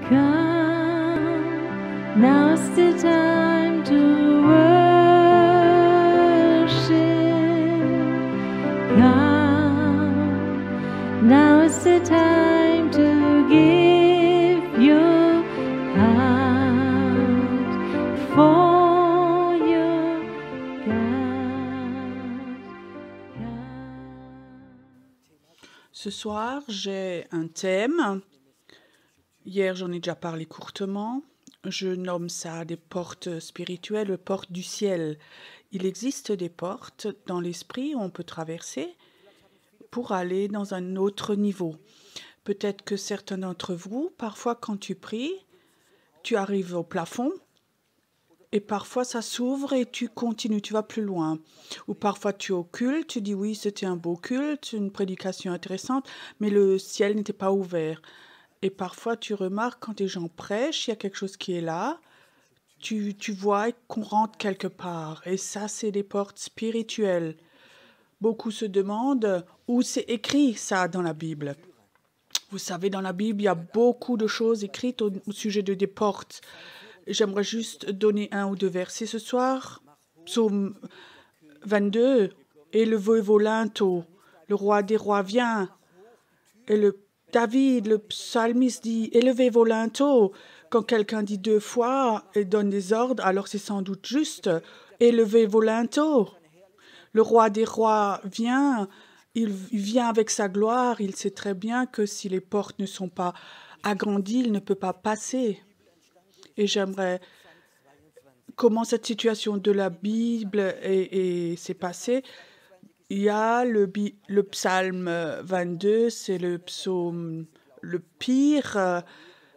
Come, now's the time to worship. Come, now is the time to give your heart for your God. Ce soir, j'ai un thème. Hier, j'en ai déjà parlé courtement. Je nomme ça des portes spirituelles, portes du ciel. Il existe des portes dans l'esprit où on peut traverser pour aller dans un autre niveau. Peut-être que certains d'entre vous, parfois quand tu pries, tu arrives au plafond et parfois ça s'ouvre et tu continues, tu vas plus loin. Ou parfois tu es au culte, tu dis oui, c'était un beau culte, une prédication intéressante, mais le ciel n'était pas ouvert. Et parfois, tu remarques quand les gens prêchent, il y a quelque chose qui est là. Tu vois qu'on rentre quelque part. Et ça, c'est des portes spirituelles. Beaucoup se demandent où c'est écrit ça dans la Bible. Vous savez, dans la Bible, il y a beaucoup de choses écrites au sujet de des portes. J'aimerais juste donner un ou deux versets ce soir. Psaume 22. Élevez vos linteaux. Le roi des rois vient. Et David, le psalmiste, dit « Élevez vos linteaux ». Quand quelqu'un dit deux fois et donne des ordres, alors c'est sans doute juste « Élevez vos linteaux ». Le roi des rois vient, il vient avec sa gloire, il sait très bien que si les portes ne sont pas agrandies, il ne peut pas passer. Et j'aimerais comment cette situation de la Bible s'est passée. Il y a le psaume 22, c'est le psaume le pire,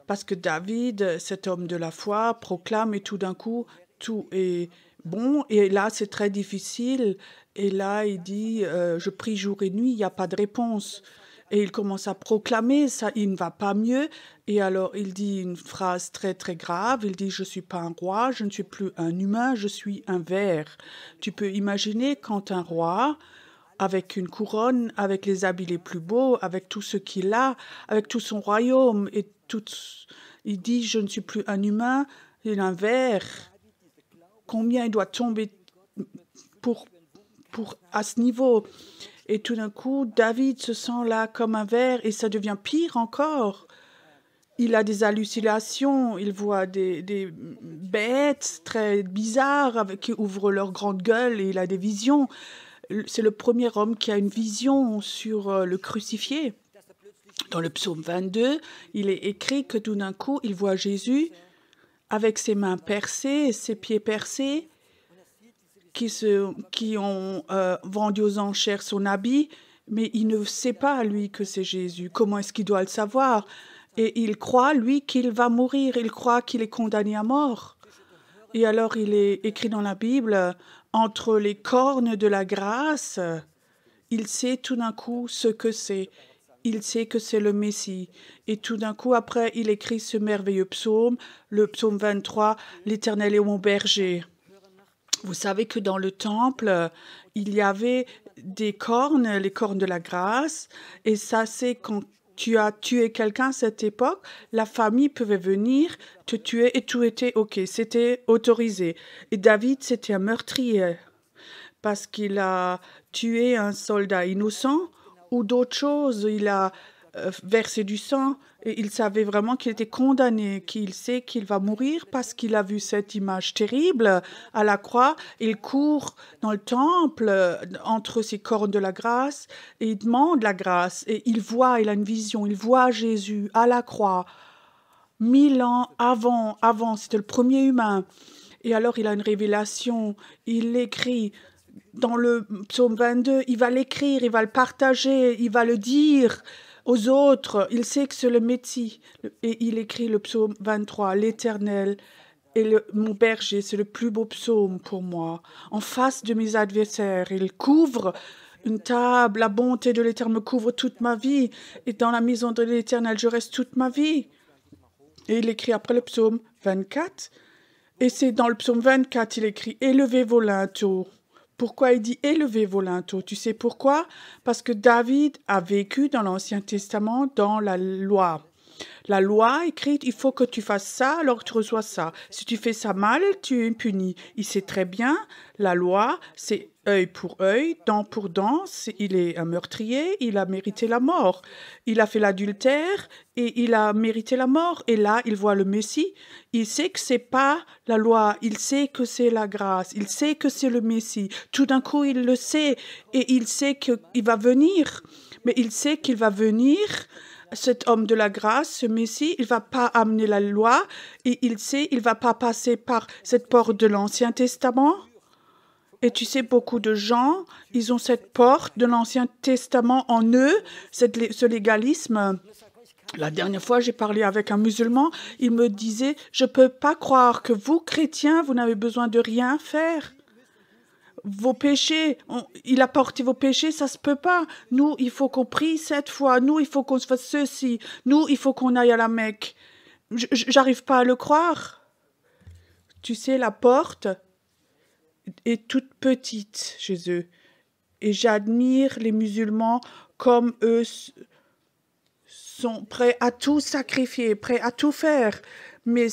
parce que David, cet homme de la foi, proclame et tout d'un coup, tout est bon. Et là, c'est très difficile. Et là, il dit, je prie jour et nuit, il n'y a pas de réponse. Et il commence à proclamer, ça, il ne va pas mieux. Et alors, il dit une phrase très, très grave. Il dit, je ne suis pas un roi, je ne suis plus un humain, je suis un ver. Tu peux imaginer quand un roi, avec une couronne, avec les habits les plus beaux, avec tout ce qu'il a, avec tout son royaume, et tout, il dit, je ne suis plus un humain, il est un ver. Combien il doit tomber à ce niveau? Et tout d'un coup, David se sent là comme un ver, et ça devient pire encore. Il a des hallucinations, il voit des bêtes très bizarres qui ouvrent leur grande gueule, et il a des visions. C'est le premier homme qui a une vision sur le crucifié. Dans le psaume 22, il est écrit que tout d'un coup, il voit Jésus avec ses mains percées, ses pieds percés, qui ont vendu aux enchères son habit, mais il ne sait pas, lui, que c'est Jésus. Comment est-ce qu'il doit le savoir? Et il croit, lui, qu'il va mourir. Il croit qu'il est condamné à mort. Et alors, il est écrit dans la Bible, entre les cornes de la grâce, il sait tout d'un coup ce que c'est. Il sait que c'est le Messie. Et tout d'un coup, après, il écrit ce merveilleux psaume, le psaume 23, « L'Éternel est mon berger ». Vous savez que dans le temple, il y avait des cornes, les cornes de la grâce, et ça, c'est quand tu as tué quelqu'un à cette époque, la famille pouvait venir te tuer et tout était OK, c'était autorisé. Et David, c'était un meurtrier parce qu'il a tué un soldat innocent ou d'autres choses. Il a versé du sang et il savait vraiment qu'il était condamné, qu'il sait qu'il va mourir parce qu'il a vu cette image terrible à la croix. Il court dans le temple entre ses cornes de la grâce et il demande la grâce et il a une vision, il voit Jésus à la croix 1000 ans avant, c'était le premier humain. Et alors il a une révélation, il écrit dans le psaume 22, il va l'écrire, il va le partager, il va le dire aux autres. Il sait que c'est le Messie. Et il écrit le psaume 23, « L'Éternel est mon berger », c'est le plus beau psaume pour moi. En face de mes adversaires, il couvre une table, la bonté de l'Éternel me couvre toute ma vie. Et dans la maison de l'Éternel, je reste toute ma vie. Et il écrit après le psaume 24. Et c'est dans le psaume 24, il écrit « Élevez vos linteaux ». Pourquoi il dit « Élevez vos linteaux » Tu sais pourquoi? Parce que David a vécu dans l'Ancien Testament, dans la loi. La loi écrite, il faut que tu fasses ça, alors tu reçois ça. Si tu fais ça mal, tu es puni. Il sait très bien, la loi, c'est œil pour œil, dent pour dent. Il est un meurtrier, il a mérité la mort. Il a fait l'adultère et il a mérité la mort. Et là, il voit le Messie. Il sait que c'est pas la loi, il sait que c'est la grâce, il sait que c'est le Messie. Tout d'un coup, il le sait et il sait qu'il va venir. Mais il sait qu'il va venir, cet homme de la grâce, ce Messie, il va pas amener la loi et il sait, il va pas passer par cette porte de l'Ancien Testament. Et tu sais, beaucoup de gens, ils ont cette porte de l'Ancien Testament en eux, ce légalisme. La dernière fois, j'ai parlé avec un musulman, il me disait, je peux pas croire que vous, chrétiens, vous n'avez besoin de rien faire. Vos péchés, il a porté vos péchés, ça se peut pas. Nous, il faut qu'on prie 7 fois. Nous, il faut qu'on se fasse ceci. Nous, il faut qu'on aille à la Mecque. J'arrive pas à le croire. Tu sais, la porte est toute petite chez eux. Et j'admire les musulmans comme eux sont prêts à tout sacrifier, prêts à tout faire. Mais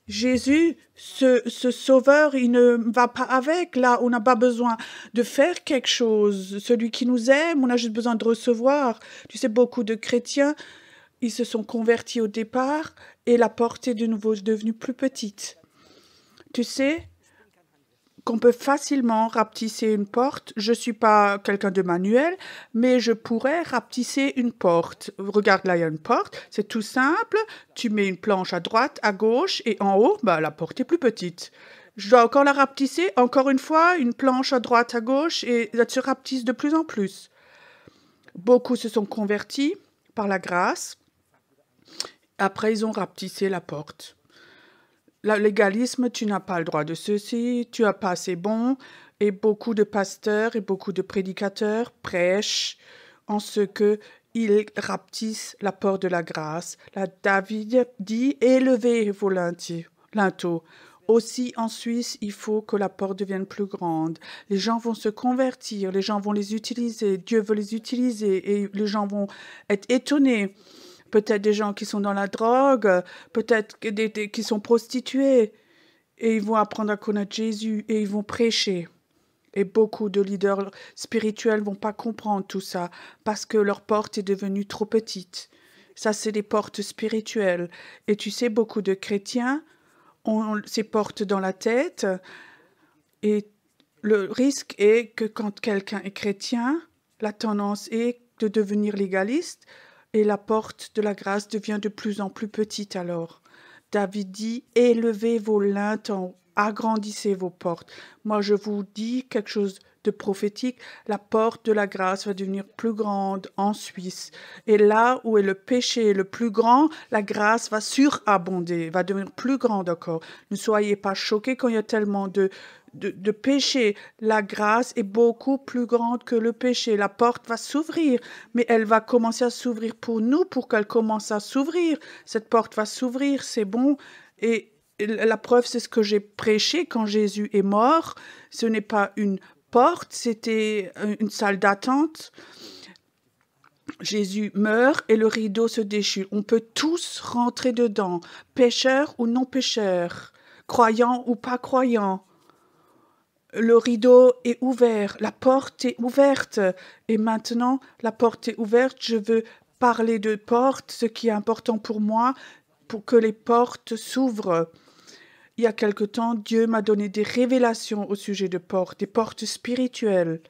Jésus, ce sauveur, il ne va pas avec. Là, on n'a pas besoin de faire quelque chose. Celui qui nous aime, on a juste besoin de recevoir. Tu sais, beaucoup de chrétiens, ils se sont convertis au départ et la porte est de nouveau devenue plus petite. Tu sais qu'on peut facilement rapetisser une porte. Je ne suis pas quelqu'un de manuel, mais je pourrais rapetisser une porte. Regarde, là, il y a une porte. C'est tout simple. Tu mets une planche à droite, à gauche, et en haut, la porte est plus petite. Je dois encore la rapetisser. Encore une fois, une planche à droite, à gauche, et ça se rapetisse de plus en plus. Beaucoup se sont convertis par la grâce. Après, ils ont rapetissé la porte. Le légalisme, tu n'as pas le droit de ceci, tu n'as pas assez bon, et beaucoup de pasteurs et beaucoup de prédicateurs prêchent en ce que ils rapetissent la porte de la grâce. Là, David dit, élevez vos linteaux. Aussi, en Suisse, il faut que la porte devienne plus grande. Les gens vont se convertir, les gens vont les utiliser, Dieu veut les utiliser, et les gens vont être étonnés. Peut-être des gens qui sont dans la drogue, peut-être qui sont prostitués. Et ils vont apprendre à connaître Jésus et ils vont prêcher. Et beaucoup de leaders spirituels ne vont pas comprendre tout ça parce que leur porte est devenue trop petite. Ça, c'est des portes spirituelles. Et tu sais, beaucoup de chrétiens ont ces portes dans la tête. Et le risque est que quand quelqu'un est chrétien, la tendance est de devenir légaliste. Et la porte de la grâce devient de plus en plus petite alors. David dit, élevez vos linteaux, agrandissez vos portes. Moi, je vous dis quelque chose de prophétique. La porte de la grâce va devenir plus grande en Suisse. Et là où est le péché le plus grand, la grâce va surabonder, va devenir plus grande encore. Ne soyez pas choqués quand il y a tellement de péché. La grâce est beaucoup plus grande que le péché. La porte va s'ouvrir, mais elle va commencer à s'ouvrir pour nous, pour qu'elle commence à s'ouvrir. Cette porte va s'ouvrir, c'est bon. Et la preuve, c'est ce que j'ai prêché quand Jésus est mort. Ce n'est pas une porte, c'était une salle d'attente. Jésus meurt et le rideau se déchire. On peut tous rentrer dedans, pécheurs ou non pécheurs, croyants ou pas croyants. Le rideau est ouvert, la porte est ouverte. Et maintenant, la porte est ouverte. Je veux parler de porte, ce qui est important pour moi, pour que les portes s'ouvrent. Il y a quelque temps, Dieu m'a donné des révélations au sujet de portes, des portes spirituelles.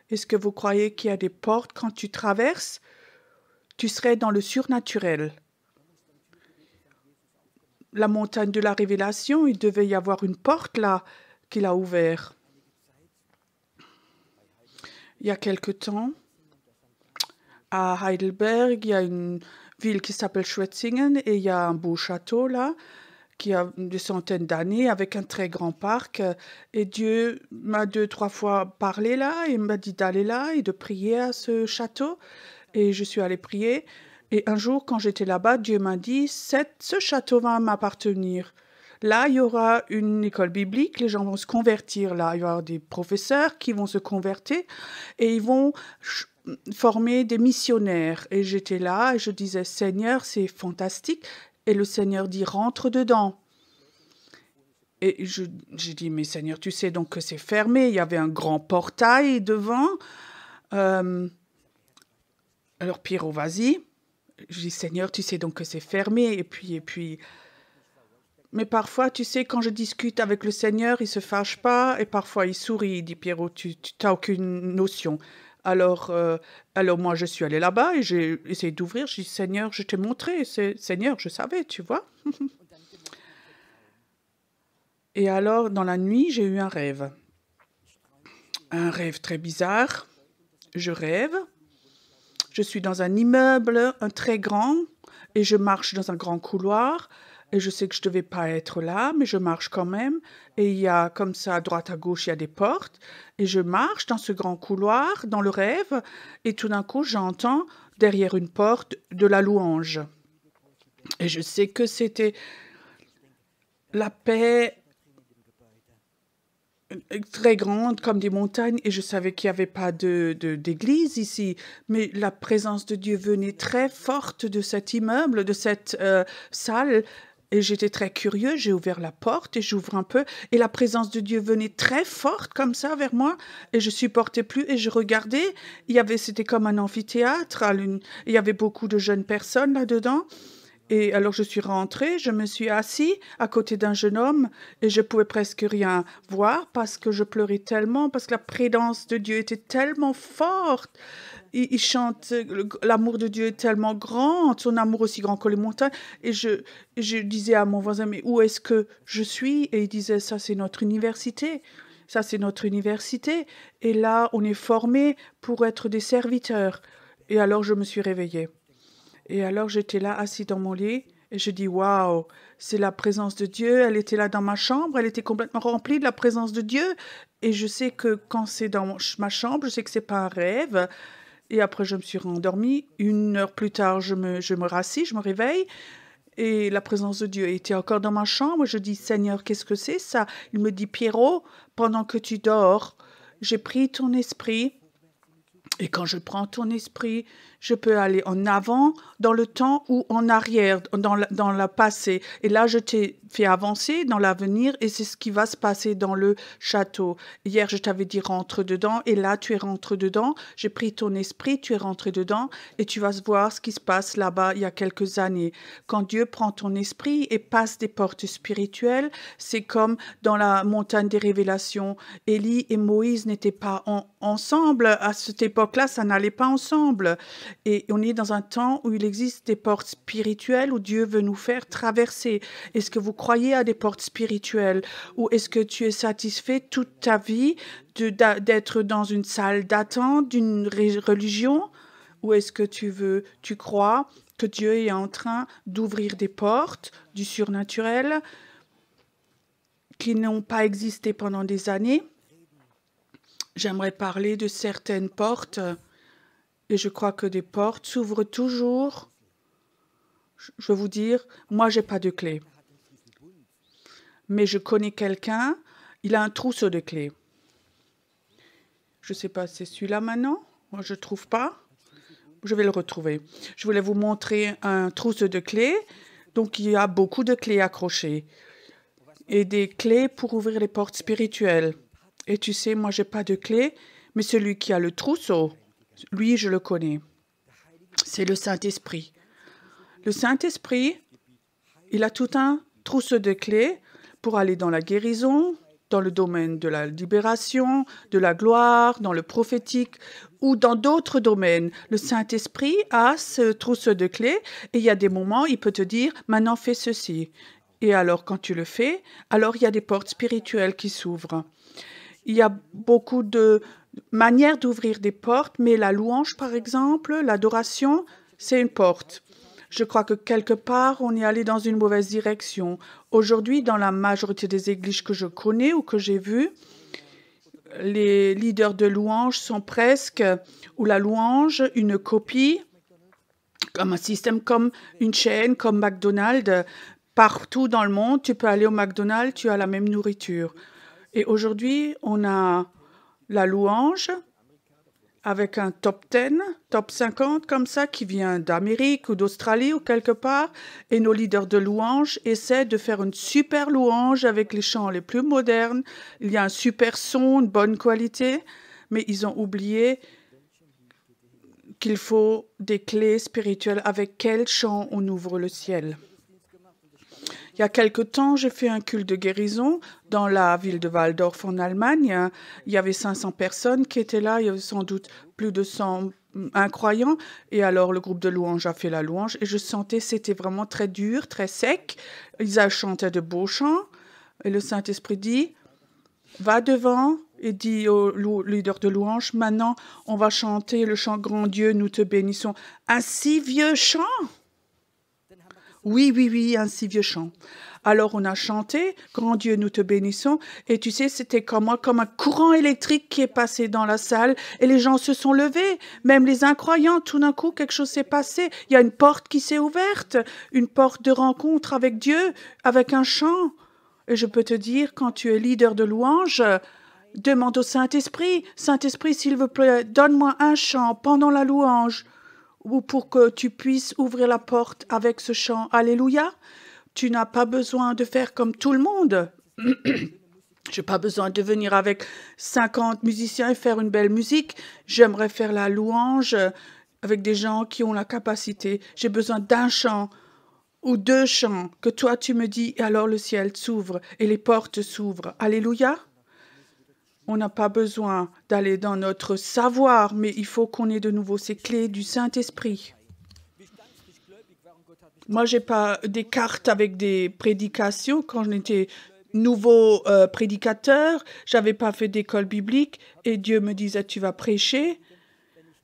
Est-ce que vous croyez qu'il y a des portes, quand tu traverses, tu serais dans le surnaturel? La montagne de la révélation, il devait y avoir une porte là qu'il a ouverte. Il y a quelque temps, à Heidelberg, il y a une ville qui s'appelle Schwetzingen et il y a un beau château là, qui a des centaines d'années avec un très grand parc. Et Dieu m'a 2-3 fois parlé là et m'a dit d'aller là et de prier à ce château. Et je suis allée prier. Et un jour, quand j'étais là-bas, Dieu m'a dit, ce château va m'appartenir. Là, il y aura une école biblique, les gens vont se convertir là. Il y aura des professeurs qui vont se convertir et ils vont former des missionnaires. Et j'étais là et je disais, Seigneur, c'est fantastique. Et le Seigneur dit, rentre dedans. Et j'ai dit, mais Seigneur, tu sais donc que c'est fermé. Il y avait un grand portail devant. Alors Pierrot, vas-y. Je dis, Seigneur, tu sais donc que c'est fermé. Et puis... Mais parfois, tu sais, quand je discute avec le Seigneur, il se fâche pas. Et parfois, il sourit. Il dit, Pierrot, tu n'as aucune notion. Alors moi, je suis allée là-bas et j'ai essayé d'ouvrir. J'ai dit, Seigneur, je t'ai montré. Seigneur, je savais, tu vois. Et alors, dans la nuit, j'ai eu un rêve. Un rêve très bizarre. Je rêve. Je suis dans un immeuble, un très grand, et je marche dans un grand couloir. Et je sais que je ne devais pas être là, mais je marche quand même. Et il y a comme ça, à droite, à gauche, il y a des portes. Et je marche dans ce grand couloir, dans le rêve. Et tout d'un coup, j'entends derrière une porte de la louange. Et je sais que c'était la paix très grande comme des montagnes et je savais qu'il n'y avait pas d'église ici, mais la présence de Dieu venait très forte de cet immeuble, de cette salle. Et j'étais très curieux, j'ai ouvert la porte et j'ouvre un peu et la présence de Dieu venait très forte comme ça vers moi et je supportais plus et je regardais, c'était comme un amphithéâtre, il y avait beaucoup de jeunes personnes là-dedans. Et alors je suis rentrée, je me suis assise à côté d'un jeune homme et je pouvais presque rien voir parce que je pleurais tellement, parce que la présence de Dieu était tellement forte. Il chante, l'amour de Dieu est tellement grand, son amour aussi grand que les montagnes. Et je disais à mon voisin, mais où est-ce que je suis? Et il disait, ça c'est notre université. Ça c'est notre université. Et là, on est formés pour être des serviteurs. Et alors je me suis réveillée. Et alors, j'étais là, assis dans mon lit, et je dis, waouh, c'est la présence de Dieu. Elle était là dans ma chambre, elle était complètement remplie de la présence de Dieu. Et je sais que quand c'est dans ma chambre, je sais que c'est pas un rêve. Et après, je me suis rendormie. 1 heure plus tard, je me rassis, je me réveille. Et la présence de Dieu était encore dans ma chambre. Je dis, Seigneur, qu'est-ce que c'est ça? Il me dit, Pierrot, pendant que tu dors, j'ai pris ton esprit. Et quand je prends ton esprit, je peux aller en avant dans le temps ou en arrière, dans le passé. Et là, je t'ai fait avancer dans l'avenir et c'est ce qui va se passer dans le château. Hier, je t'avais dit rentre dedans et là, tu es rentré dedans. J'ai pris ton esprit, tu es rentré dedans et tu vas voir ce qui se passe là-bas il y a quelques années. Quand Dieu prend ton esprit et passe des portes spirituelles, c'est comme dans la montagne des révélations. Élie et Moïse n'étaient pas ensemble. À cette époque-là, ça n'allait pas ensemble. Et on est dans un temps où il existe des portes spirituelles où Dieu veut nous faire traverser. Est-ce que vous croyez à des portes spirituelles? Ou est-ce que tu es satisfait toute ta vie d'être dans une salle d'attente d'une religion? Ou est-ce que tu crois que Dieu est en train d'ouvrir des portes du surnaturel qui n'ont pas existé pendant des années? J'aimerais parler de certaines portes. Et je crois que des portes s'ouvrent toujours. Je vais vous dire, moi, j'ai pas de clé. Mais je connais quelqu'un, il a un trousseau de clés. Je ne sais pas, c'est celui-là maintenant? Moi, je ne trouve pas. Je vais le retrouver. Je voulais vous montrer un trousseau de clés. Donc, il y a beaucoup de clés accrochées. Et des clés pour ouvrir les portes spirituelles. Et tu sais, moi, j'ai pas de clé, mais celui qui a le trousseau, lui, je le connais. C'est le Saint-Esprit. Le Saint-Esprit, il a tout un trousseau de clés pour aller dans la guérison, dans le domaine de la libération, de la gloire, dans le prophétique ou dans d'autres domaines. Le Saint-Esprit a ce trousseau de clés et il y a des moments, il peut te dire, maintenant fais ceci. Et alors, quand tu le fais, alors il y a des portes spirituelles qui s'ouvrent. Il y a beaucoup de manières d'ouvrir des portes, mais la louange, par exemple, l'adoration, c'est une porte. Je crois que quelque part, on est allé dans une mauvaise direction. Aujourd'hui, dans la majorité des églises que je connais ou que j'ai vues, les leaders de louange sont presque, ou la louange, une copie, comme un système, comme une chaîne, comme McDonald's. Partout dans le monde, tu peux aller au McDonald's, tu as la même nourriture. Et aujourd'hui, on a la louange avec un top 10, top 50 comme ça, qui vient d'Amérique ou d'Australie ou quelque part, et nos leaders de louange essaient de faire une super louange avec les chants les plus modernes. Il y a un super son, une bonne qualité, mais ils ont oublié qu'il faut des clés spirituelles avec quel chant on ouvre le ciel. Il y a quelque temps, j'ai fait un culte de guérison dans la ville de Waldorf en Allemagne. Il y avait 500 personnes qui étaient là. Il y avait sans doute plus de 100 incroyants. Et alors, le groupe de louange a fait la louange. Et je sentais c'était vraiment très dur, très sec. Ils chantaient de beaux chants. Et le Saint-Esprit dit, va devant et dit au leader de louange, maintenant, on va chanter le chant Grand Dieu, nous te bénissons. Un si vieux chant. Oui, un si vieux chant. Alors on a chanté, Grand Dieu, nous te bénissons. Et tu sais, c'était comme un courant électrique qui est passé dans la salle et les gens se sont levés. Même les incroyants, tout d'un coup, quelque chose s'est passé. Il y a une porte qui s'est ouverte, une porte de rencontre avec Dieu, avec un chant. Et je peux te dire, quand tu es leader de louange, demande au Saint-Esprit, Saint-Esprit, s'il vous plaît, donne-moi un chant pendant la louange, ou pour que tu puisses ouvrir la porte avec ce chant. Alléluia. Tu n'as pas besoin de faire comme tout le monde. Je n'ai pas besoin de venir avec 50 musiciens et faire une belle musique. J'aimerais faire la louange avec des gens qui ont la capacité. J'ai besoin d'un chant ou deux chants que toi tu me dis et alors le ciel s'ouvre et les portes s'ouvrent. Alléluia. On n'a pas besoin d'aller dans notre savoir, mais il faut qu'on ait de nouveau ces clés du Saint-Esprit. Moi, je n'ai pas des cartes avec des prédications. Quand j'étais nouveau prédicateur, je n'avais pas fait d'école biblique et Dieu me disait, tu vas prêcher.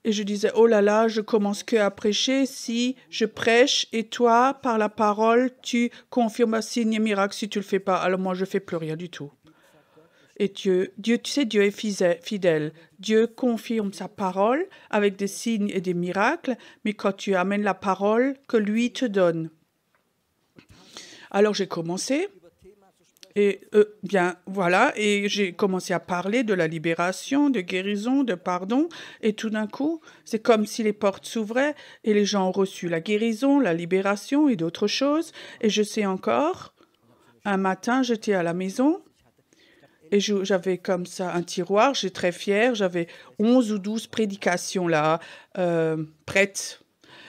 Et je disais, oh là là, je commence que à prêcher si je prêche et toi, par la parole, tu confirmes un signe et miracle si tu ne le fais pas. Alors moi, je ne fais plus rien du tout. Et Dieu, tu sais, Dieu est fidèle. Dieu confirme sa parole avec des signes et des miracles, mais quand tu amènes la parole que lui te donne. Alors j'ai commencé, et voilà, et j'ai commencé à parler de la libération, de guérison, de pardon, et tout d'un coup, c'est comme si les portes s'ouvraient et les gens ont reçu la guérison, la libération et d'autres choses. Et je sais encore, un matin, j'étais à la maison. Et j'avais comme ça un tiroir, j'étais très fière, j'avais 11 ou 12 prédications là, prêtes.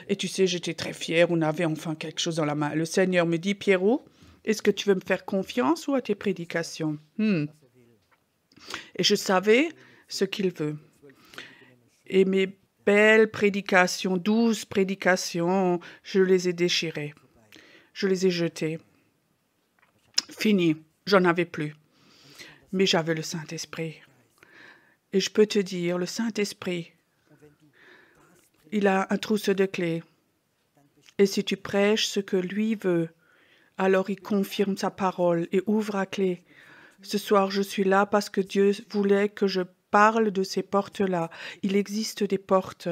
Et tu sais, j'étais très fière, on avait enfin quelque chose dans la main. Le Seigneur me dit, Pierrot, est-ce que tu veux me faire confiance ou à tes prédications? Et je savais ce qu'il veut. Et mes belles prédications, 12 prédications, je les ai déchirées. Je les ai jetées. Fini, j'en avais plus. Mais j'avais le Saint-Esprit. Et je peux te dire, le Saint-Esprit, il a un trousseau de clés. Et si tu prêches ce que lui veut, alors il confirme sa parole et ouvre à clé. Ce soir, je suis là parce que Dieu voulait que je parle de ces portes-là. Il existe des portes.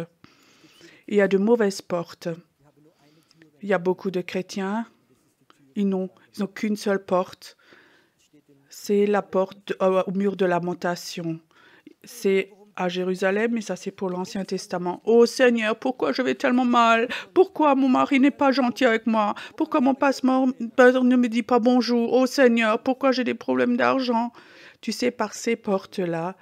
Il y a de mauvaises portes. Il y a beaucoup de chrétiens. Ils n'ont qu'une seule porte. C'est la porte au mur de lamentation. C'est à Jérusalem, mais ça c'est pour l'Ancien Testament. Oh Seigneur, pourquoi je vais tellement mal? Pourquoi mon mari n'est pas gentil avec moi? Pourquoi mon passeport ne me dit pas bonjour? Oh Seigneur, pourquoi j'ai des problèmes d'argent? Tu sais, par ces portes-là,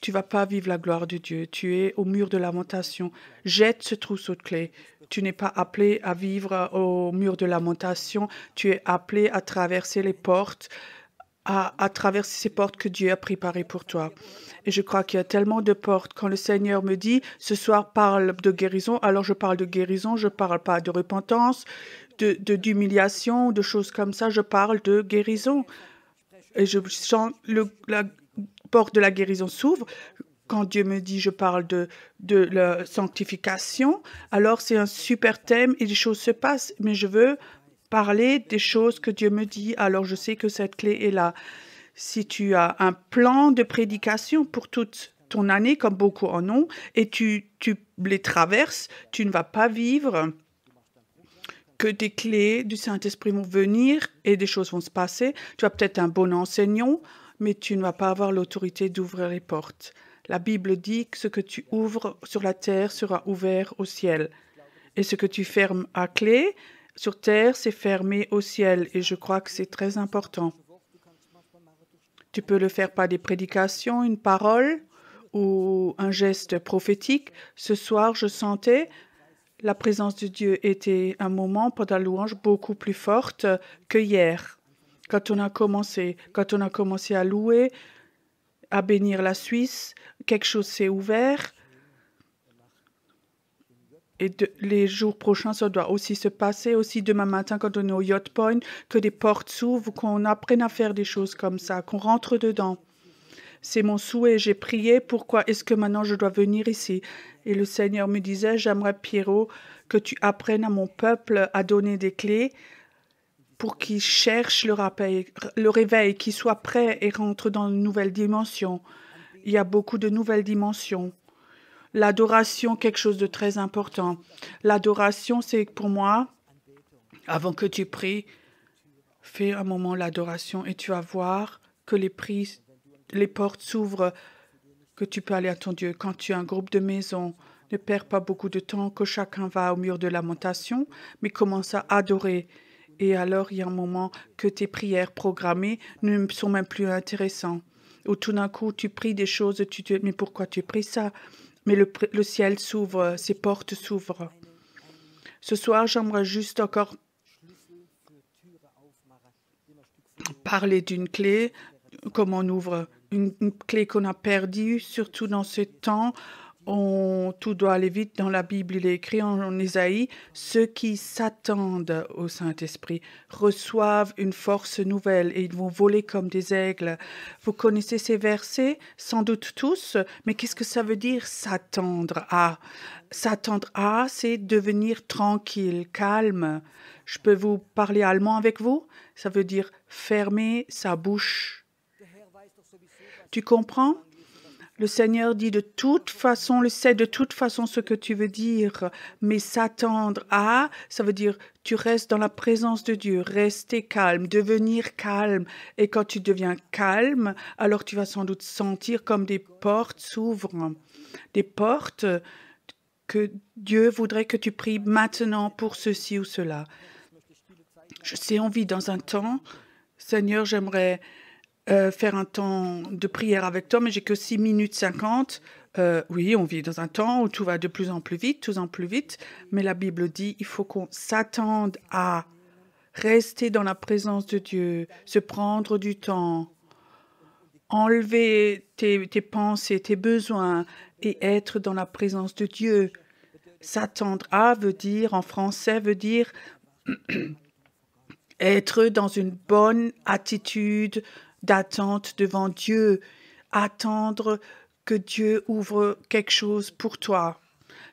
tu vas pas vivre la gloire de Dieu. Tu es au mur de lamentation. Jette ce trousseau de clés. Tu n'es pas appelé à vivre au mur de lamentation. Tu es appelé à traverser les portes, à traverser ces portes que Dieu a préparées pour toi. Et je crois qu'il y a tellement de portes. Quand le Seigneur me dit, ce soir, parle de guérison, alors je parle de guérison, je ne parle pas de repentance, d'humiliation, de choses comme ça. Je parle de guérison. Et je sens la porte de la guérison s'ouvre. Quand Dieu me dit, je parle de la sanctification, alors c'est un super thème et des choses se passent. Mais je veux parler des choses que Dieu me dit, alors je sais que cette clé est là. Si tu as un plan de prédication pour toute ton année, comme beaucoup en ont, et tu les traverses, tu ne vas pas vivre que des clés du Saint-Esprit vont venir et des choses vont se passer. Tu as peut-être un bon enseignant, mais tu ne vas pas avoir l'autorité d'ouvrir les portes. La Bible dit que ce que tu ouvres sur la terre sera ouvert au ciel. Et ce que tu fermes à clé sur terre, c'est fermé au ciel. Et je crois que c'est très important. Tu peux le faire par des prédications, une parole ou un geste prophétique. Ce soir, je sentais la présence de Dieu était un moment pendant la louange beaucoup plus forte que hier. Quand on a commencé à louer, à bénir la Suisse, quelque chose s'est ouvert. Et les jours prochains, ça doit aussi se passer, aussi demain matin quand on est au Yacht Point, que des portes s'ouvrent, qu'on apprenne à faire des choses comme ça, qu'on rentre dedans. C'est mon souhait. J'ai prié, pourquoi est-ce que maintenant je dois venir ici? Et le Seigneur me disait, j'aimerais, Pierrot, que tu apprennes à mon peuple à donner des clés pour qu'il cherche le réveil, qu'il soit prêt et rentre dans une nouvelle dimension. Il y a beaucoup de nouvelles dimensions. L'adoration, quelque chose de très important. L'adoration, c'est pour moi, avant que tu pries, fais un moment l'adoration et tu vas voir que les portes s'ouvrent, que tu peux aller à ton Dieu. Quand tu as un groupe de maison, ne perds pas beaucoup de temps, que chacun va au mur de lamentation, mais commence à adorer. Et alors, il y a un moment que tes prières programmées ne sont même plus intéressantes. Ou tout d'un coup, tu pries des choses, tu te dis, mais pourquoi tu pries ça? Mais le ciel s'ouvre, ses portes s'ouvrent. Ce soir, j'aimerais juste encore parler d'une clé, comme on ouvre une clé qu'on a perdue, surtout dans ce temps. Tout doit aller vite. Dans la Bible, il est écrit en Ésaïe, ceux qui s'attendent au Saint-Esprit reçoivent une force nouvelle et ils vont voler comme des aigles. Vous connaissez ces versets, sans doute tous, mais qu'est-ce que ça veut dire s'attendre à? S'attendre à, c'est devenir tranquille, calme. Je peux vous parler allemand avec vous? Ça veut dire fermer sa bouche. Tu comprends? Le Seigneur dit de toute façon, le sait de toute façon ce que tu veux dire, mais s'attendre à, ça veut dire tu restes dans la présence de Dieu, rester calme, devenir calme. Et quand tu deviens calme, alors tu vas sans doute sentir comme des portes s'ouvrent, des portes que Dieu voudrait que tu pries maintenant pour ceci ou cela. Je sais, on vit dans un temps, Seigneur, j'aimerais faire un temps de prière avec toi, mais j'ai que 6 minutes 50. Oui, on vit dans un temps où tout va de plus en plus vite, mais la Bible dit il faut qu'on s'attende à rester dans la présence de Dieu, se prendre du temps, enlever tes pensées, tes besoins et être dans la présence de Dieu. S'attendre à veut dire, en français, veut dire être dans une bonne attitude d'attente devant Dieu, attendre que Dieu ouvre quelque chose pour toi.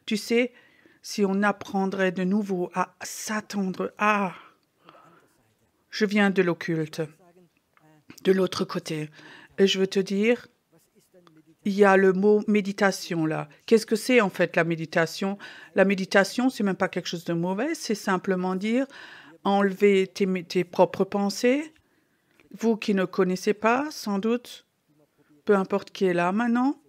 Tu sais, si on apprendrait de nouveau à s'attendre à... Je viens de l'occulte, de l'autre côté, et je veux te dire, il y a le mot méditation là. Qu'est-ce que c'est en fait la méditation? La méditation, c'est même pas quelque chose de mauvais, c'est simplement dire enlever tes propres pensées. Vous qui ne connaissez pas, sans doute, peu importe qui est là maintenant,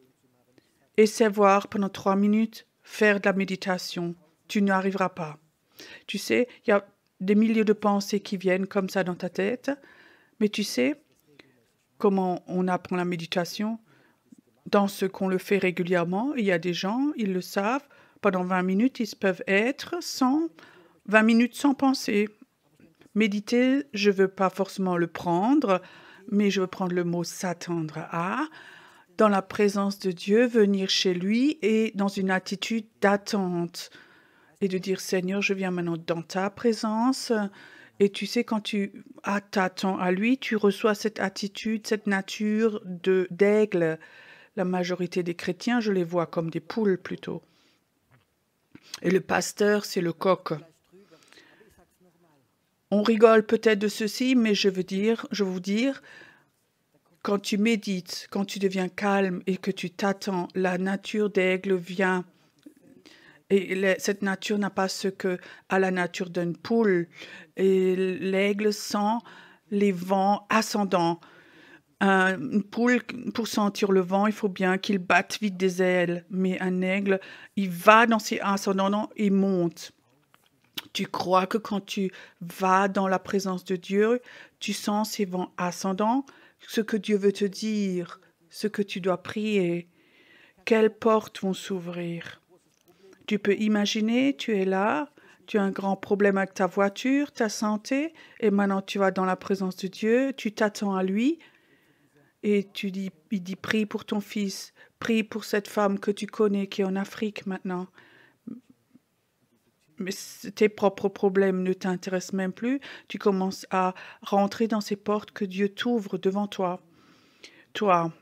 essaie voir pendant 3 minutes, faire de la méditation. Tu n'y arriveras pas. Tu sais, il y a des milliers de pensées qui viennent comme ça dans ta tête, mais tu sais comment on apprend la méditation? Dans ce qu'on le fait régulièrement, il y a des gens, ils le savent, pendant 20 minutes, ils peuvent être 20 minutes sans penser. Méditer, je ne veux pas forcément le prendre, mais je veux prendre le mot s'attendre à, dans la présence de Dieu, venir chez lui et dans une attitude d'attente et de dire Seigneur, je viens maintenant dans ta présence. Et tu sais, quand tu t'attends à lui, tu reçois cette attitude, cette nature d'aigle. La majorité des chrétiens, je les vois comme des poules plutôt. Et le pasteur, c'est le coq. On rigole peut-être de ceci, mais je veux vous dire, quand tu médites, quand tu deviens calme et que tu t'attends, la nature d'aigle vient. Et cette nature n'a pas ce que a la nature d'une poule. Et l'aigle sent les vents ascendants. Une poule, pour sentir le vent, il faut bien qu'il batte vite des ailes. Mais un aigle, il va dans ses ascendants et monte. Tu crois que quand tu vas dans la présence de Dieu, tu sens ses vents ascendants, ce que Dieu veut te dire, ce que tu dois prier, quelles portes vont s'ouvrir. Tu peux imaginer, tu es là, tu as un grand problème avec ta voiture, ta santé, et maintenant tu vas dans la présence de Dieu, tu t'attends à lui, et il dit, prie pour ton fils, prie pour cette femme que tu connais qui est en Afrique maintenant. Mais tes propres problèmes ne t'intéressent même plus. Tu commences à rentrer dans ces portes que Dieu t'ouvre devant toi. Toi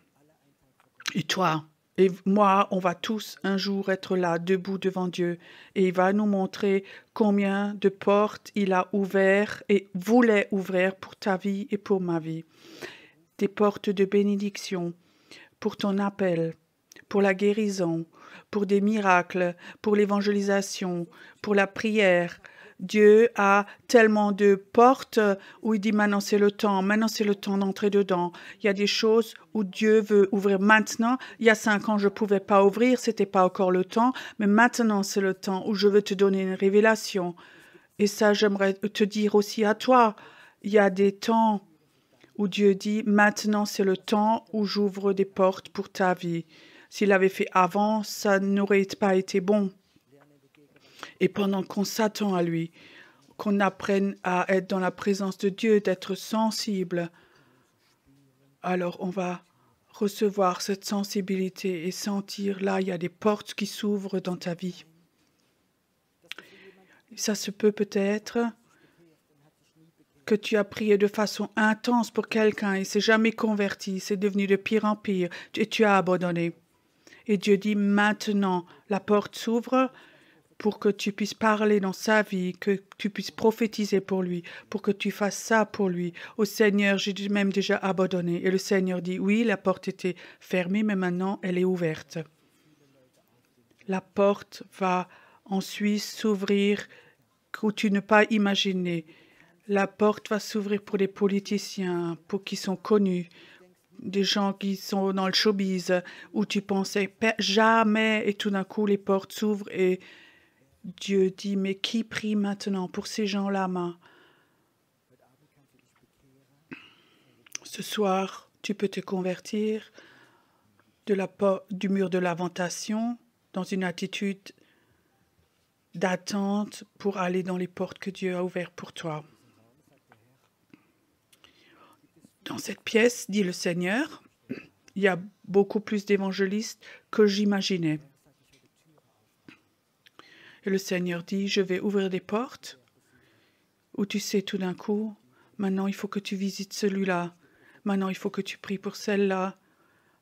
et toi et moi, on va tous un jour être là, debout devant Dieu. Et il va nous montrer combien de portes il a ouvertes et voulait ouvrir pour ta vie et pour ma vie. Des portes de bénédiction pour ton appel, pour la guérison, pour des miracles, pour l'évangélisation, pour la prière. Dieu a tellement de portes où il dit maintenant c'est le temps d'entrer dedans. Il y a des choses où Dieu veut ouvrir maintenant. Il y a 5 ans, je ne pouvais pas ouvrir, c'était pas encore le temps, mais maintenant c'est le temps où je veux te donner une révélation. Et ça, j'aimerais te dire aussi à toi, il y a des temps où Dieu dit maintenant c'est le temps où j'ouvre des portes pour ta vie. S'il avait fait avant, ça n'aurait pas été bon. Et pendant qu'on s'attend à lui, qu'on apprenne à être dans la présence de Dieu, d'être sensible, alors on va recevoir cette sensibilité et sentir là, il y a des portes qui s'ouvrent dans ta vie. Ça se peut peut-être que tu as prié de façon intense pour quelqu'un et s'est jamais converti, c'est devenu de pire en pire, et tu as abandonné. Et Dieu dit maintenant, la porte s'ouvre pour que tu puisses parler dans sa vie, que tu puisses prophétiser pour lui, pour que tu fasses ça pour lui. Au Seigneur, j'ai même déjà abandonné. Et le Seigneur dit, oui, la porte était fermée, mais maintenant elle est ouverte. La porte va ensuite s'ouvrir où tu ne pas imaginer. La porte va s'ouvrir pour des politiciens, pour qui sont connus, des gens qui sont dans le showbiz, où tu pensais jamais, et tout d'un coup les portes s'ouvrent et Dieu dit, mais qui prie maintenant pour ces gens-là, Ce soir, tu peux te convertir du mur de lamentation dans une attitude d'attente pour aller dans les portes que Dieu a ouvertes pour toi. Dans cette pièce, dit le Seigneur, il y a beaucoup plus d'évangélistes que j'imaginais. Et le Seigneur dit, je vais ouvrir des portes où tu sais tout d'un coup, maintenant il faut que tu visites celui-là, maintenant il faut que tu pries pour celle-là,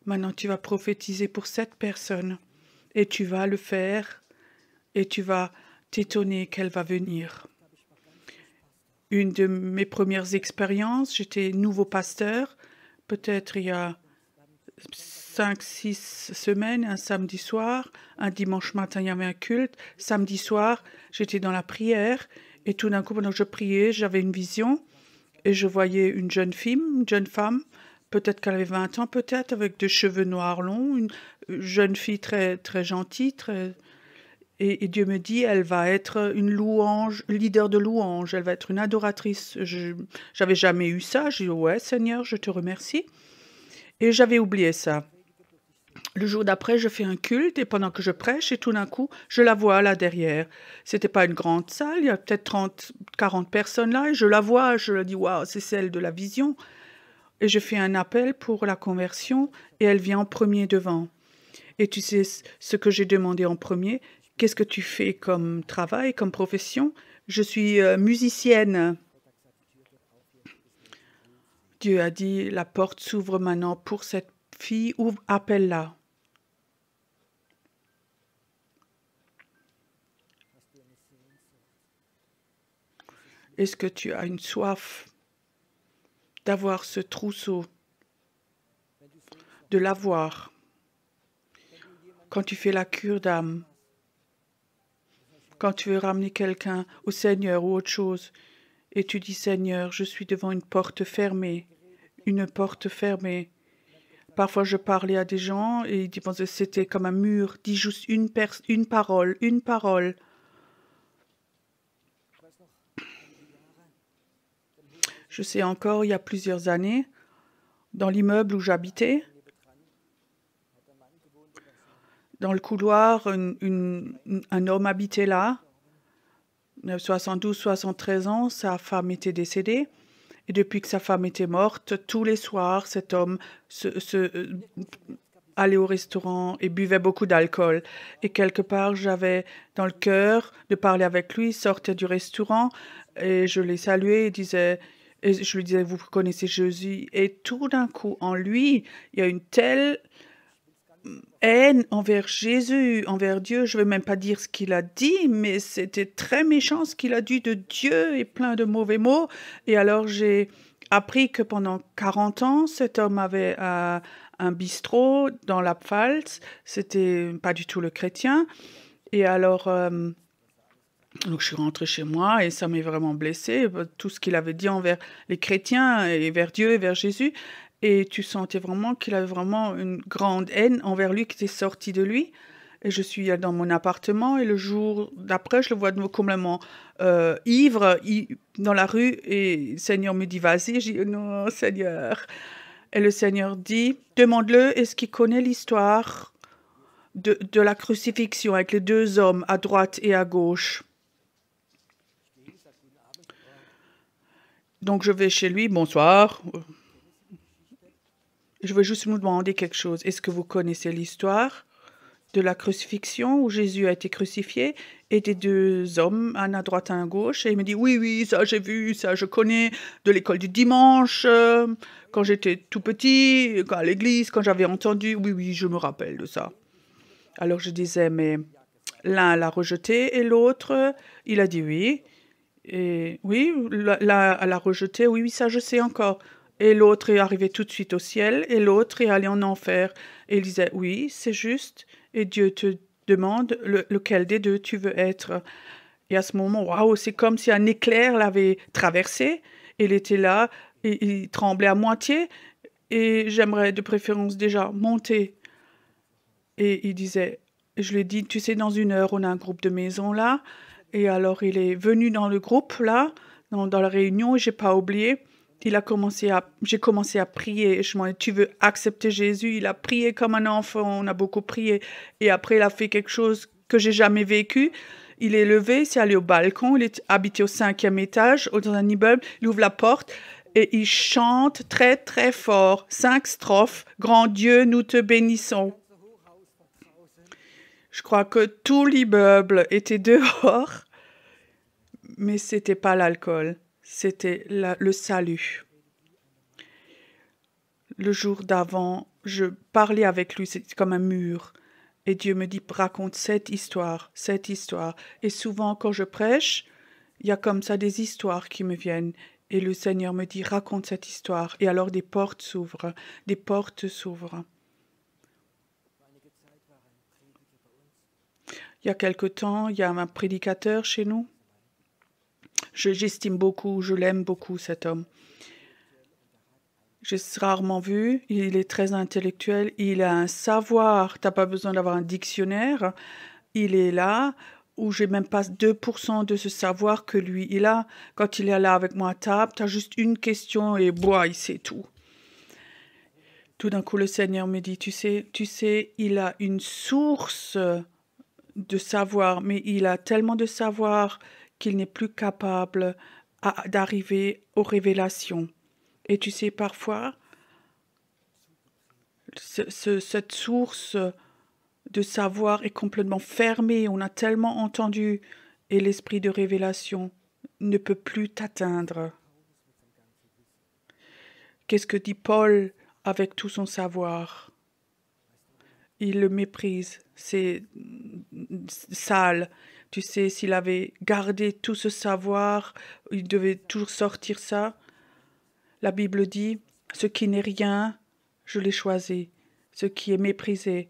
maintenant tu vas prophétiser pour cette personne, et tu vas le faire, et tu vas t'étonner qu'elle va venir. Une de mes premières expériences, j'étais nouveau pasteur, peut-être il y a 5-6 semaines, un samedi soir, un dimanche matin, il y avait un culte. Samedi soir, j'étais dans la prière et tout d'un coup, pendant que je priais, j'avais une vision et je voyais une jeune femme, peut-être qu'elle avait 20 ans, peut-être, avec des cheveux noirs longs, une jeune fille très, très gentille, et Dieu me dit, elle va être une louange, leader de louange, elle va être une adoratrice. Je n'avais jamais eu ça. J'ai dit, ouais, Seigneur, je te remercie. Et j'avais oublié ça. Le jour d'après, je fais un culte et pendant que je prêche, et tout d'un coup, je la vois là derrière. C'était pas une grande salle, il y a peut-être 40 personnes là, et je la vois, je leur dis, waouh, c'est celle de la vision. Et je fais un appel pour la conversion et elle vient en premier devant. Et tu sais ce que j'ai demandé en premier? Qu'est-ce que tu fais comme travail, comme profession? Je suis musicienne. Dieu a dit, la porte s'ouvre maintenant pour cette fille, appelle-la. Est-ce que tu as une soif d'avoir ce trousseau, de l'avoir? Quand tu fais la cure d'âme, quand tu veux ramener quelqu'un au Seigneur ou autre chose, et tu dis, Seigneur, je suis devant une porte fermée, une porte fermée. Parfois, je parlais à des gens et ils pensaient que c'était comme un mur. Dis juste une parole, une parole. Je sais encore, il y a plusieurs années, dans l'immeuble où j'habitais, dans le couloir, un homme habitait là, 72, 73 ans, sa femme était décédée. Et depuis que sa femme était morte, tous les soirs, cet homme allait au restaurant et buvait beaucoup d'alcool. Et quelque part, j'avais dans le cœur de parler avec lui, il sortait du restaurant et je l'ai salué et je lui disais, vous connaissez Jésus? Et tout d'un coup, en lui, il y a une telle haine envers Jésus, envers Dieu. Je ne vais même pas dire ce qu'il a dit, mais c'était très méchant ce qu'il a dit de Dieu et plein de mauvais mots. Et alors j'ai appris que pendant 40 ans, cet homme avait un bistrot dans la Pfalz. C'était pas du tout le chrétien. Et alors, donc je suis rentrée chez moi et ça m'est vraiment blessée, tout ce qu'il avait dit envers les chrétiens et vers Dieu et vers Jésus. Et tu sentais vraiment qu'il avait vraiment une grande haine envers lui qui était sortie de lui. Et je suis allée dans mon appartement et le jour d'après, je le vois de nouveau complètement ivre dans la rue et le Seigneur me dit, vas-y. Je dis, non, Seigneur. Et le Seigneur dit, demande-le, est-ce qu'il connaît l'histoire de la crucifixion avec les deux hommes à droite et à gauche? Donc je vais chez lui, bonsoir. Je veux juste vous demander quelque chose. Est-ce que vous connaissez l'histoire de la crucifixion où Jésus a été crucifié et des deux hommes, un à droite, un à gauche? Et il me dit, oui, oui, ça j'ai vu, ça je connais de l'école du dimanche, quand j'étais tout petit, à l'église, quand j'avais entendu, oui, oui, je me rappelle de ça. Alors je disais, mais l'un l'a rejeté et l'autre, il a dit oui. Et oui, l'un l'a rejeté, oui, oui, ça je sais encore. Et l'autre est arrivé tout de suite au ciel et l'autre est allé en enfer. Et il disait, oui, c'est juste. Et Dieu te demande lequel des deux tu veux être. Et à ce moment, waouh, c'est comme si un éclair l'avait traversé. Il était là, et il tremblait à moitié. Et j'aimerais de préférence déjà monter. Et il disait, je lui ai dit, tu sais, dans 1 heure, on a un groupe de maison là. Et alors, il est venu dans le groupe là, dans la réunion, et j'ai pas oublié. J'ai commencé à prier. Je m'en ai dit, tu veux accepter Jésus? Il a prié comme un enfant, on a beaucoup prié. Et après, il a fait quelque chose que j'ai jamais vécu. Il est levé, il s'est allé au balcon, il est habité au 5e étage, dans un immeuble, il ouvre la porte et il chante très très fort, 5 strophes. Grand Dieu, nous te bénissons. Je crois que tout l'immeuble était dehors, mais c'était pas l'alcool, c'était le salut. Le jour d'avant, je parlais avec lui, c'était comme un mur. Et Dieu me dit, raconte cette histoire, cette histoire. Et souvent, quand je prêche, il y a comme ça des histoires qui me viennent. Et le Seigneur me dit, raconte cette histoire. Et alors des portes s'ouvrent, des portes s'ouvrent. Il y a quelque temps, il y a un prédicateur chez nous. J'estime beaucoup, je l'aime beaucoup, cet homme. J'ai rarement vu, il est très intellectuel, il a un savoir, tu n'as pas besoin d'avoir un dictionnaire. Il est là, où j'ai même pas 2% de ce savoir que lui, il a. Quand il est là avec moi à table, tu as juste une question et boah, il sait tout. Tout d'un coup, le Seigneur me dit, tu sais, il a une source de savoir, mais il a tellement de savoir qu'il n'est plus capable d'arriver aux révélations. Et tu sais, parfois, cette source de savoir est complètement fermée. On a tellement entendu et l'esprit de révélation ne peut plus t'atteindre. Qu'est-ce que dit Paul avec tout son savoir? Il le méprise, c'est sale. Tu sais, s'il avait gardé tout ce savoir, il devait toujours sortir ça. La Bible dit, ce qui n'est rien, je l'ai choisi. Ce qui est méprisé,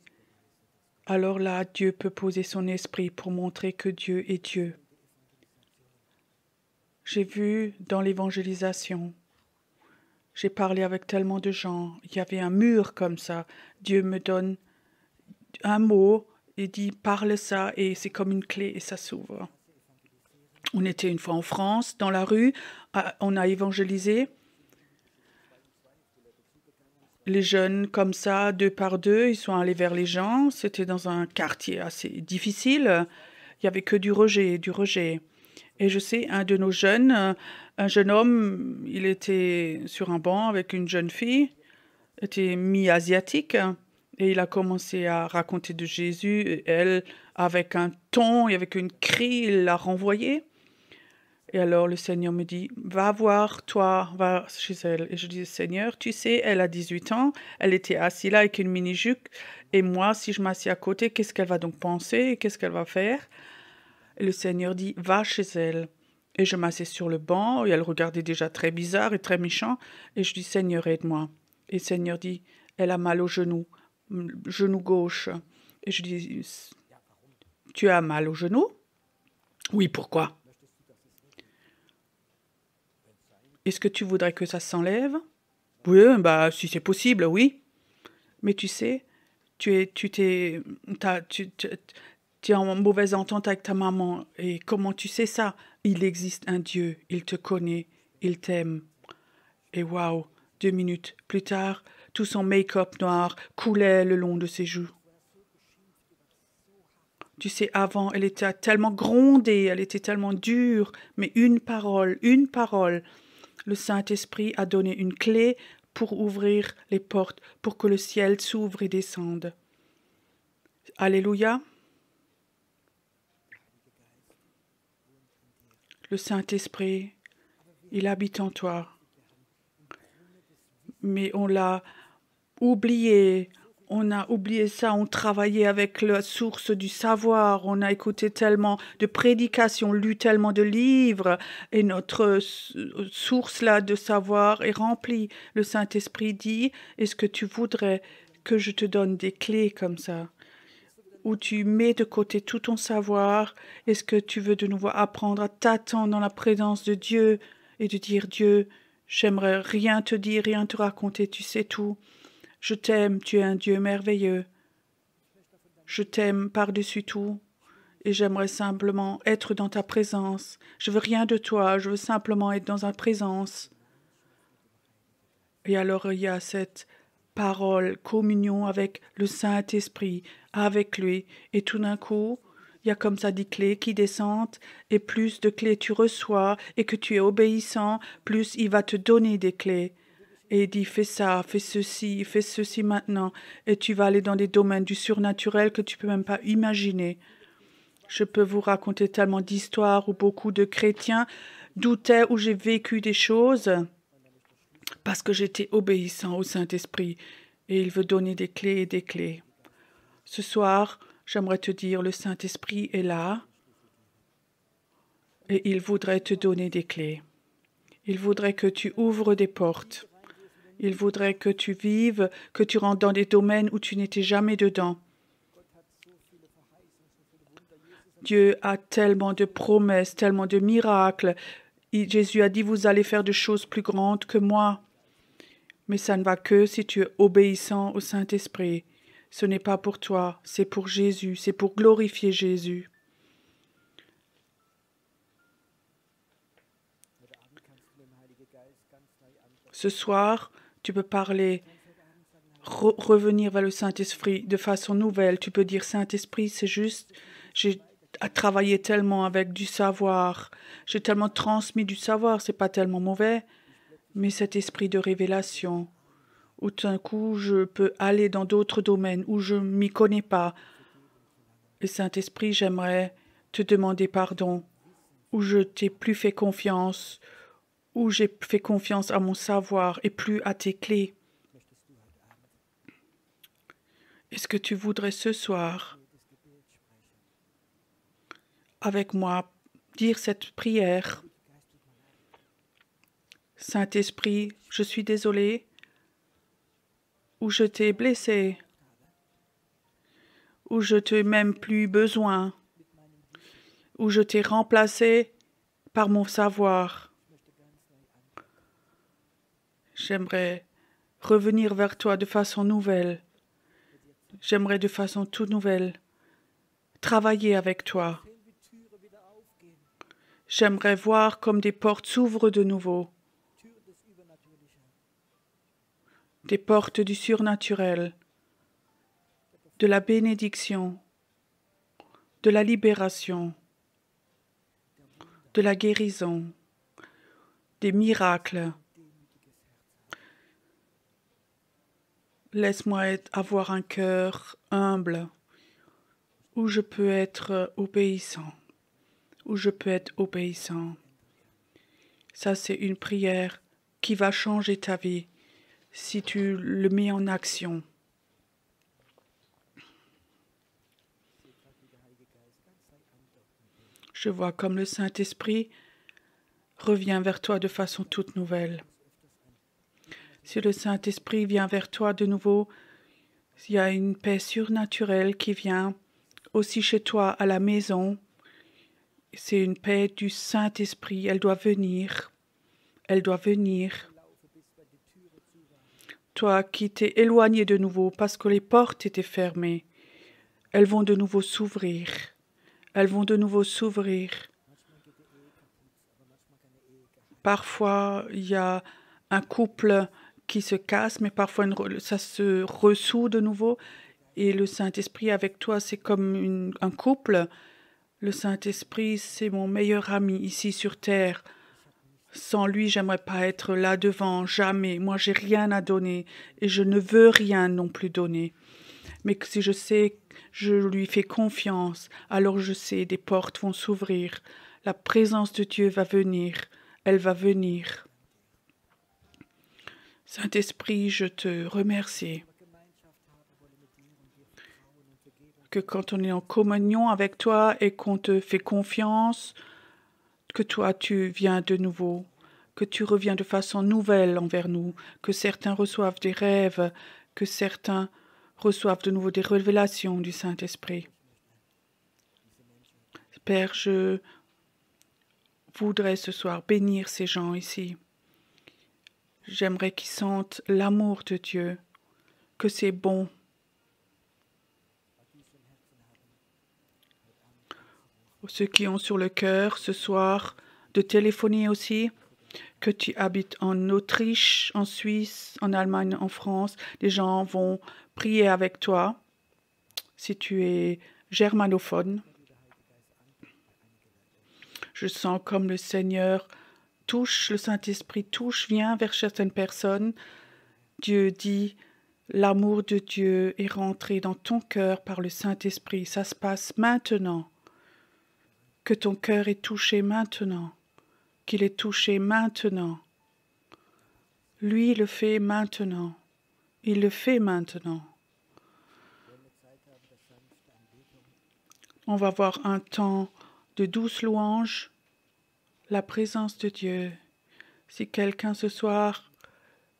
alors là, Dieu peut poser son esprit pour montrer que Dieu est Dieu. J'ai vu dans l'évangélisation, J'ai parlé avec tellement de gens. Il y avait un mur comme ça. Dieu me donne un mot et dit parle ça et c'est comme une clé et ça s'ouvre. On était une fois en France, dans la rue, on a évangélisé. Les jeunes, comme ça, deux par deux, ils sont allés vers les gens. C'était dans un quartier assez difficile. Il y avait que du rejet, du rejet. Et je sais, un de nos jeunes, un jeune homme, il était sur un banc avec une jeune fille, était mi-asiatique, et il a commencé à raconter de Jésus. Et elle, avec un ton et avec une crie, il l'a renvoyée. Et alors le Seigneur me dit, va voir, toi, va chez elle. Et je dis, Seigneur, tu sais, elle a 18 ans, elle était assise là avec une mini-jupe, et moi, si je m'assieds à côté, qu'est-ce qu'elle va donc penser? Qu'est-ce qu'elle va faire? Et le Seigneur dit, va chez elle. Et je m'assieds sur le banc, et elle regardait déjà très bizarre et très méchant, et je dis, Seigneur, aide-moi. Et le Seigneur dit, elle a mal au genou, genou gauche. Et je dis, tu as mal au genou? Oui, pourquoi? Est-ce que tu voudrais que ça s'enlève? Oui, bah si c'est possible, oui. Mais tu sais, tu es en mauvaise entente avec ta maman. Et comment tu sais ça? Il existe un Dieu, il te connaît, il t'aime. Et waouh, 2 minutes plus tard, tout son make-up noir coulait le long de ses joues. Tu sais, avant, elle était tellement grondée, elle était tellement dure, mais une parole, le Saint-Esprit a donné une clé pour ouvrir les portes, pour que le ciel s'ouvre et descende. Alléluia. Le Saint-Esprit, il habite en toi. Mais on l'a oublié. On a oublié ça, on travaillait avec la source du savoir, on a écouté tellement de prédications, lu tellement de livres, et notre source là de savoir est remplie. Le Saint-Esprit dit, est-ce que tu voudrais que je te donne des clés comme ça, où tu mets de côté tout ton savoir? Est-ce que tu veux de nouveau apprendre à t'attendre dans la présence de Dieu et de dire, Dieu, j'aimerais rien te dire, rien te raconter, tu sais tout. Je t'aime, tu es un Dieu merveilleux. Je t'aime par-dessus tout et j'aimerais simplement être dans ta présence. Je veux rien de toi, je veux simplement être dans ta présence. Et alors il y a cette parole, communion avec le Saint-Esprit, avec lui. Et tout d'un coup, il y a comme ça des clés qui descendent, et plus de clés tu reçois et que tu es obéissant, plus il va te donner des clés. Et il dit, fais ça, fais ceci maintenant. Et tu vas aller dans des domaines du surnaturel que tu peux même pas imaginer. Je peux vous raconter tellement d'histoires où beaucoup de chrétiens doutaient, où j'ai vécu des choses parce que j'étais obéissant au Saint-Esprit. Et il veut donner des clés et des clés. Ce soir, j'aimerais te dire, le Saint-Esprit est là et il voudrait te donner des clés. Il voudrait que tu ouvres des portes. Il voudrait que tu vives, que tu rentres dans des domaines où tu n'étais jamais dedans. Dieu a tellement de promesses, tellement de miracles. Jésus a dit, vous allez faire de choses plus grandes que moi. Mais ça ne va que si tu es obéissant au Saint-Esprit. Ce n'est pas pour toi, c'est pour Jésus, c'est pour glorifier Jésus. Ce soir, tu peux parler, revenir vers le Saint-Esprit de façon nouvelle. Tu peux dire, Saint-Esprit, c'est juste, j'ai travaillé tellement avec du savoir, j'ai tellement transmis du savoir, c'est pas tellement mauvais, mais cet esprit de révélation, où tout d'un coup, je peux aller dans d'autres domaines où je ne m'y connais pas. Et Saint-Esprit, j'aimerais te demander pardon, où je t'ai plus fait confiance, où j'ai fait confiance à mon savoir et plus à tes clés. Est-ce que tu voudrais ce soir, avec moi, dire cette prière? Saint-Esprit, je suis désolé, où je t'ai blessé, où je t'ai même plus besoin, où je t'ai remplacé par mon savoir. J'aimerais revenir vers toi de façon nouvelle. J'aimerais de façon toute nouvelle travailler avec toi. J'aimerais voir comme des portes s'ouvrent de nouveau. Des portes du surnaturel, de la bénédiction, de la libération, de la guérison, des miracles. Laisse-moi avoir un cœur humble, où je peux être obéissant, où je peux être obéissant. Ça, c'est une prière qui va changer ta vie si tu le mets en action. Je vois comme le Saint-Esprit revient vers toi de façon toute nouvelle. Si le Saint-Esprit vient vers toi de nouveau, il y a une paix surnaturelle qui vient aussi chez toi à la maison. C'est une paix du Saint-Esprit. Elle doit venir. Elle doit venir. Toi qui t'es éloigné de nouveau parce que les portes étaient fermées, elles vont de nouveau s'ouvrir. Elles vont de nouveau s'ouvrir. Parfois, il y a un couple qui se casse, mais parfois ça se ressout de nouveau. Et le Saint-Esprit avec toi, c'est comme un couple. Le Saint-Esprit, c'est mon meilleur ami ici sur terre. Sans lui, j'aimerais pas être là devant, jamais. Moi, j'ai rien à donner et je ne veux rien non plus donner. Mais si je sais, je lui fais confiance, alors je sais, des portes vont s'ouvrir. La présence de Dieu va venir. Elle va venir. Saint-Esprit, je te remercie que quand on est en communion avec toi et qu'on te fait confiance, que toi tu viens de nouveau, que tu reviens de façon nouvelle envers nous, que certains reçoivent des rêves, que certains reçoivent de nouveau des révélations du Saint-Esprit. Père, je voudrais ce soir bénir ces gens ici. J'aimerais qu'ils sentent l'amour de Dieu, que c'est bon. Ceux qui ont sur le cœur ce soir de téléphoner aussi, que tu habites en Autriche, en Suisse, en Allemagne, en France, les gens vont prier avec toi si tu es germanophone. Je sens comme le Seigneur touche, le Saint-Esprit touche, vient vers certaines personnes. Dieu dit, l'amour de Dieu est rentré dans ton cœur par le Saint-Esprit. Ça se passe maintenant. Que ton cœur est touché maintenant. Qu'il est touché maintenant. Lui le fait maintenant. Il le fait maintenant. On va avoir un temps de douce louange, la présence de Dieu. Si quelqu'un ce soir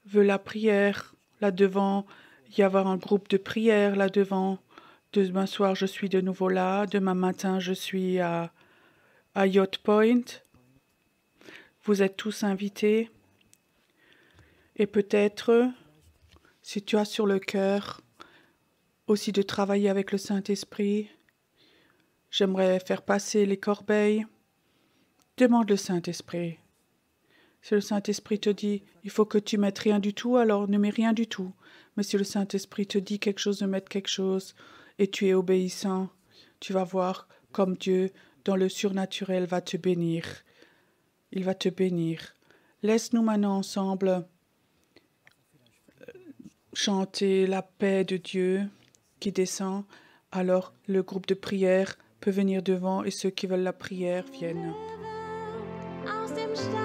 veut la prière, là devant, il y avoir un groupe de prière là devant. Demain soir, je suis de nouveau là. Demain matin, je suis à Yacht Point. Vous êtes tous invités. Et peut-être, si tu as sur le cœur aussi de travailler avec le Saint-Esprit, j'aimerais faire passer les corbeilles. Demande le Saint-Esprit. Si le Saint-Esprit te dit, il faut que tu mettes rien du tout, alors ne mets rien du tout. Mais si le Saint-Esprit te dit quelque chose, de mettre quelque chose, et tu es obéissant, tu vas voir comme Dieu, dans le surnaturel, va te bénir. Il va te bénir. Laisse-nous maintenant ensemble chanter la paix de Dieu qui descend. Alors le groupe de prière peut venir devant et ceux qui veulent la prière viennent. Aus dem Stall